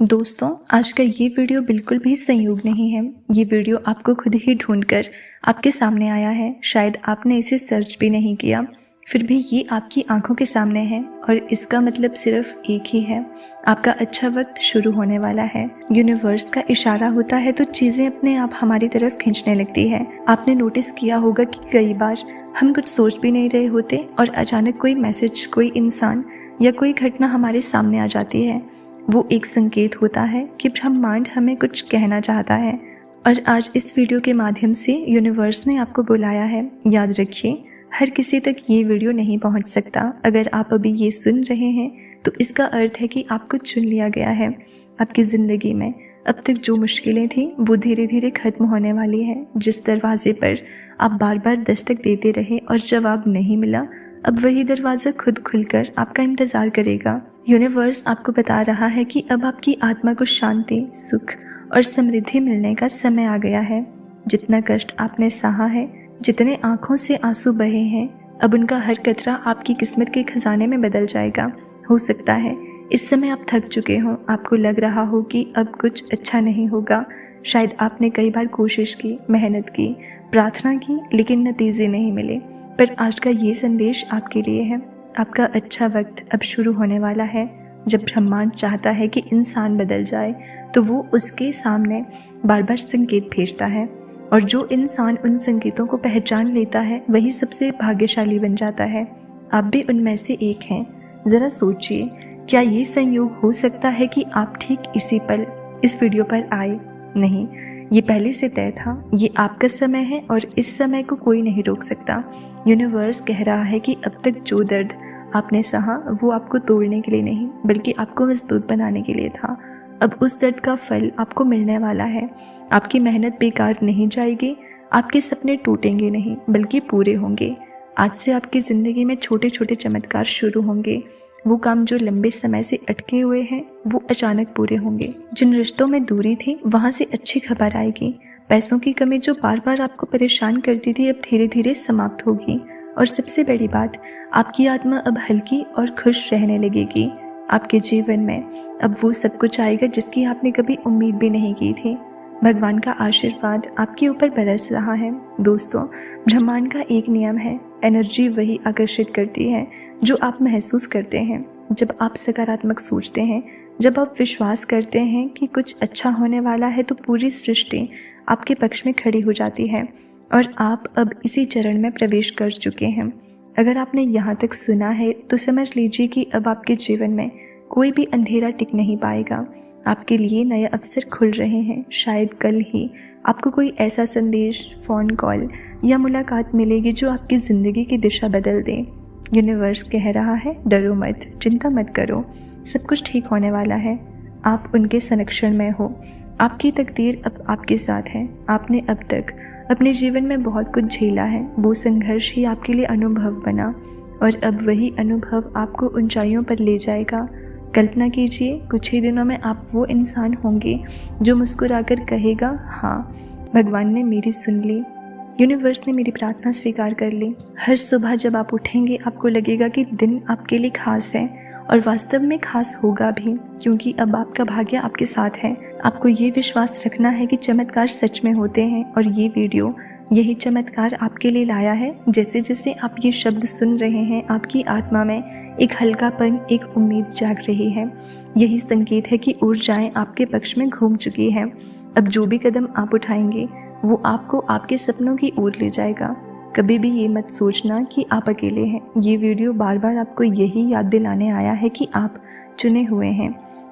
दोस्तों, आज का ये वीडियो बिल्कुल भी संयोग नहीं है। ये वीडियो आपको खुद ही ढूंढकर आपके सामने आया है। शायद आपने इसे सर्च भी नहीं किया, फिर भी ये आपकी आंखों के सामने है और इसका मतलब सिर्फ एक ही है, आपका अच्छा वक्त शुरू होने वाला है। यूनिवर्स का इशारा होता है तो चीज़ें अपने आप हमारी तरफ खींचने लगती है। आपने नोटिस किया होगा कि कई बार हम कुछ सोच भी नहीं रहे होते और अचानक कोई मैसेज, कोई इंसान या कोई घटना हमारे सामने आ जाती है। वो एक संकेत होता है कि ब्रह्मांड हमें कुछ कहना चाहता है। और आज इस वीडियो के माध्यम से यूनिवर्स ने आपको बुलाया है। याद रखिए, हर किसी तक ये वीडियो नहीं पहुंच सकता। अगर आप अभी ये सुन रहे हैं तो इसका अर्थ है कि आपको चुन लिया गया है। आपकी ज़िंदगी में अब तक जो मुश्किलें थी वो धीरे धीरे ख़त्म होने वाली है। जिस दरवाजे पर आप बार बार दस्तक देते रहे और जवाब नहीं मिला, अब वही दरवाज़ा खुद खुलकर आपका इंतज़ार करेगा। यूनिवर्स आपको बता रहा है कि अब आपकी आत्मा को शांति, सुख और समृद्धि मिलने का समय आ गया है। जितना कष्ट आपने सहा है, जितने आँखों से आंसू बहे हैं, अब उनका हर कतरा आपकी किस्मत के खजाने में बदल जाएगा। हो सकता है इस समय आप थक चुके हों, आपको लग रहा हो कि अब कुछ अच्छा नहीं होगा। शायद आपने कई बार कोशिश की, मेहनत की, प्रार्थना की, लेकिन नतीजे नहीं मिले। पर आज का ये संदेश आपके लिए है। आपका अच्छा वक्त अब शुरू होने वाला है। जब ब्रह्मांड चाहता है कि इंसान बदल जाए तो वो उसके सामने बार बार संकेत भेजता है, और जो इंसान उन संकेतों को पहचान लेता है वही सबसे भाग्यशाली बन जाता है। आप भी उनमें से एक हैं। ज़रा सोचिए, क्या ये संयोग हो सकता है कि आप ठीक इसी पल इस वीडियो पर आए? नहीं, ये पहले से तय था। ये आपका समय है और इस समय को कोई नहीं रोक सकता। यूनिवर्स कह रहा है कि अब तक जो दर्द आपने सहा वो आपको तोड़ने के लिए नहीं, बल्कि आपको मजबूत बनाने के लिए था। अब उस दर्द का फल आपको मिलने वाला है। आपकी मेहनत बेकार नहीं जाएगी, आपके सपने टूटेंगे नहीं बल्कि पूरे होंगे। आज से आपकी ज़िंदगी में छोटे छोटे चमत्कार शुरू होंगे। वो काम जो लंबे समय से अटके हुए हैं वो अचानक पूरे होंगे। जिन रिश्तों में दूरी थी वहाँ से अच्छी खबर आएगी। पैसों की कमी जो बार बार आपको परेशान करती थी अब धीरे धीरे समाप्त होगी। और सबसे बड़ी बात, आपकी आत्मा अब हल्की और खुश रहने लगेगी। आपके जीवन में अब वो सब कुछ आएगा जिसकी आपने कभी उम्मीद भी नहीं की थी। भगवान का आशीर्वाद आपके ऊपर बरस रहा है। दोस्तों, ब्रह्मांड का एक नियम है, एनर्जी वही आकर्षित करती है जो आप महसूस करते हैं। जब आप सकारात्मक सोचते हैं, जब आप विश्वास करते हैं कि कुछ अच्छा होने वाला है, तो पूरी सृष्टि आपके पक्ष में खड़ी हो जाती है। और आप अब इसी चरण में प्रवेश कर चुके हैं। अगर आपने यहाँ तक सुना है तो समझ लीजिए कि अब आपके जीवन में कोई भी अंधेरा टिक नहीं पाएगा। आपके लिए नए अवसर खुल रहे हैं। शायद कल ही आपको कोई ऐसा संदेश, फ़ोन कॉल या मुलाकात मिलेगी जो आपकी ज़िंदगी की दिशा बदल दे। यूनिवर्स कह रहा है, डरो मत, चिंता मत करो, सब कुछ ठीक होने वाला है। आप उनके संरक्षण में हो। आपकी तकदीर अब आपके साथ है। आपने अब तक अपने जीवन में बहुत कुछ झेला है। वो संघर्ष ही आपके लिए अनुभव बना, और अब वही अनुभव आपको ऊंचाइयों पर ले जाएगा। कल्पना कीजिए, कुछ ही दिनों में आप वो इंसान होंगे जो मुस्कुराकर कहेगा, हाँ, भगवान ने मेरी सुन ली, यूनिवर्स ने मेरी प्रार्थना स्वीकार कर ली। हर सुबह जब आप उठेंगे आपको लगेगा कि दिन आपके लिए खास है, और वास्तव में खास होगा भी, क्योंकि अब आपका भाग्य आपके साथ है। आपको ये विश्वास रखना है कि चमत्कार सच में होते हैं, और ये वीडियो यही चमत्कार आपके लिए लाया है। जैसे जैसे आप ये शब्द सुन रहे हैं, आपकी आत्मा में एक हल्कापन, एक उम्मीद जाग रही है। यही संकेत है कि ऊर्जाएं आपके पक्ष में घूम चुकी हैं। अब जो भी कदम आप उठाएंगे वो आपको आपके सपनों की ओर ले जाएगा। कभी भी ये मत सोचना कि आप अकेले हैं। ये वीडियो बार बार आपको यही याद दिलाने आया है कि आप चुने हुए हैं।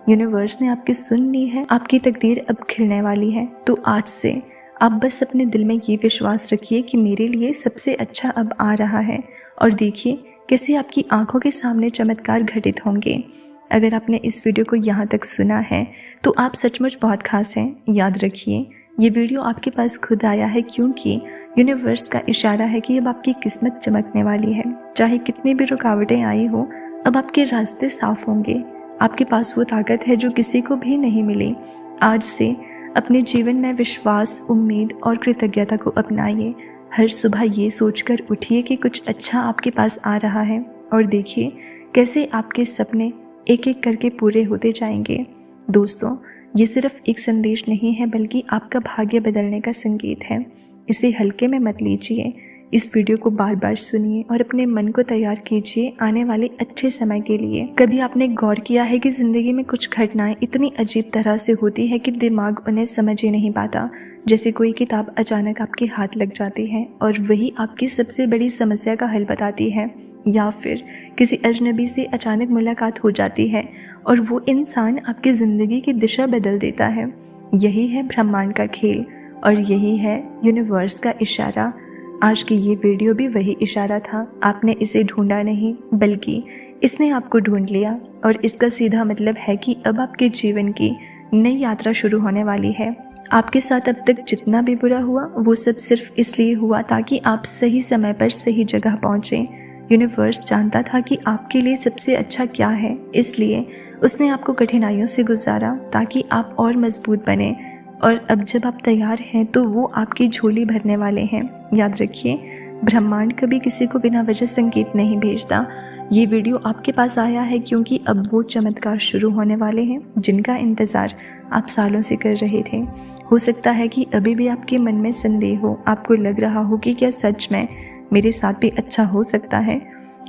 यूनिवर्स ने आपकी सुन ली है। आपकी तकदीर अब खिलने वाली है। तो आज से आप बस अपने दिल में ये विश्वास रखिए कि मेरे लिए सबसे अच्छा अब आ रहा है, और देखिए कैसे आपकी आंखों के सामने चमत्कार घटित होंगे। अगर आपने इस वीडियो को यहाँ तक सुना है तो आप सचमुच बहुत खास हैं। याद रखिए, ये वीडियो आपके पास खुद आया है क्योंकि यूनिवर्स का इशारा है कि अब आपकी किस्मत चमकने वाली है। चाहे कितनी भी रुकावटें आई हो, अब आपके रास्ते साफ होंगे। आपके पास वो ताकत है जो किसी को भी नहीं मिली। आज से अपने जीवन में विश्वास, उम्मीद और कृतज्ञता को अपनाइए। हर सुबह ये सोचकर उठिए कि कुछ अच्छा आपके पास आ रहा है, और देखिए कैसे आपके सपने एक एक करके पूरे होते जाएंगे। दोस्तों, ये सिर्फ एक संदेश नहीं है बल्कि आपका भाग्य बदलने का संकेत है। इसे हल्के में मत लीजिए। इस वीडियो को बार बार सुनिए और अपने मन को तैयार कीजिए आने वाले अच्छे समय के लिए। कभी आपने गौर किया है कि जिंदगी में कुछ घटनाएं इतनी अजीब तरह से होती है कि दिमाग उन्हें समझ ही नहीं पाता। जैसे कोई किताब अचानक आपके हाथ लग जाती है और वही आपकी सबसे बड़ी समस्या का हल बताती है, या फिर किसी अजनबी से अचानक मुलाकात हो जाती है और वो इंसान आपकी ज़िंदगी की दिशा बदल देता है। यही है ब्रह्मांड का खेल और यही है यूनिवर्स का इशारा। आज की ये वीडियो भी वही इशारा था। आपने इसे ढूंढा नहीं बल्कि इसने आपको ढूंढ लिया, और इसका सीधा मतलब है कि अब आपके जीवन की नई यात्रा शुरू होने वाली है। आपके साथ अब तक जितना भी बुरा हुआ वो सब सिर्फ इसलिए हुआ ताकि आप सही समय पर सही जगह पहुँचें। यूनिवर्स जानता था कि आपके लिए सबसे अच्छा क्या है, इसलिए उसने आपको कठिनाइयों से गुजारा ताकि आप और मजबूत बने। और अब जब आप तैयार हैं तो वो आपकी झोली भरने वाले हैं। याद रखिए, ब्रह्मांड कभी किसी को बिना वजह संकेत नहीं भेजता। ये वीडियो आपके पास आया है क्योंकि अब वो चमत्कार शुरू होने वाले हैं जिनका इंतज़ार आप सालों से कर रहे थे। हो सकता है कि अभी भी आपके मन में संदेह हो, आपको लग रहा हो कि क्या सच में मेरे साथ भी अच्छा हो सकता है,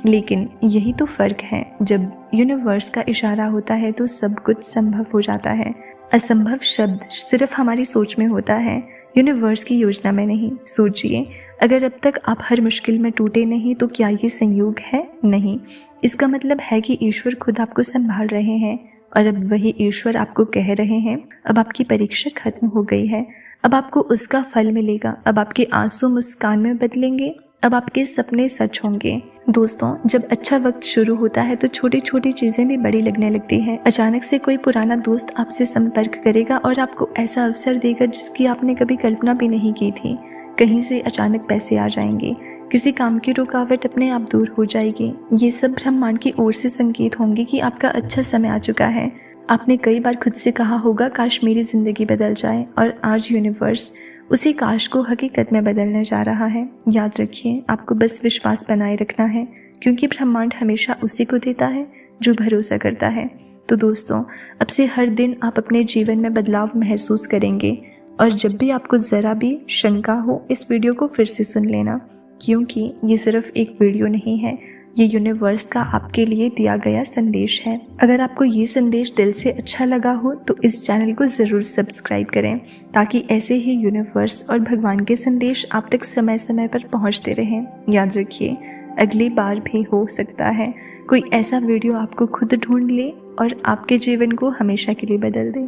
लेकिन यही तो फ़र्क है। जब यूनिवर्स का इशारा होता है तो सब कुछ संभव हो जाता है। असंभव शब्द सिर्फ हमारी सोच में होता है, यूनिवर्स की योजना में नहीं। सोचिए, अगर अब तक आप हर मुश्किल में टूटे नहीं तो क्या ये संयोग है? नहीं। इसका मतलब है कि ईश्वर खुद आपको संभाल रहे हैं, और अब वही ईश्वर आपको कह रहे हैं, अब आपकी परीक्षा खत्म हो गई है, अब आपको उसका फल मिलेगा। अब आपके आंसू मुस्कान में बदलेंगे, अब आपके सपने सच होंगे। दोस्तों, जब अच्छा वक्त शुरू होता है तो छोटी छोटी चीज़ें भी बड़ी लगने लगती हैं। अचानक से कोई पुराना दोस्त आपसे संपर्क करेगा और आपको ऐसा अवसर देगा जिसकी आपने कभी कल्पना भी नहीं की थी। कहीं से अचानक पैसे आ जाएंगे, किसी काम की रुकावट अपने आप दूर हो जाएगी। ये सब ब्रह्मांड की ओर से संकेत होंगे कि आपका अच्छा समय आ चुका है। आपने कई बार खुद से कहा होगा, काश मेरी ज़िंदगी बदल जाए, और आज यूनिवर्स उसी काश को हकीकत में बदलने जा रहा है। याद रखिए, आपको बस विश्वास बनाए रखना है, क्योंकि ब्रह्मांड हमेशा उसी को देता है जो भरोसा करता है। तो दोस्तों, अब से हर दिन आप अपने जीवन में बदलाव महसूस करेंगे, और जब भी आपको ज़रा भी शंका हो, इस वीडियो को फिर से सुन लेना, क्योंकि ये सिर्फ एक वीडियो नहीं है, ये यूनिवर्स का आपके लिए दिया गया संदेश है। अगर आपको ये संदेश दिल से अच्छा लगा हो तो इस चैनल को ज़रूर सब्सक्राइब करें, ताकि ऐसे ही यूनिवर्स और भगवान के संदेश आप तक समय समय पर पहुंचते रहें। याद रखिए, अगली बार भी हो सकता है कोई ऐसा वीडियो आपको खुद ढूंढ ले और आपके जीवन को हमेशा के लिए बदल दे।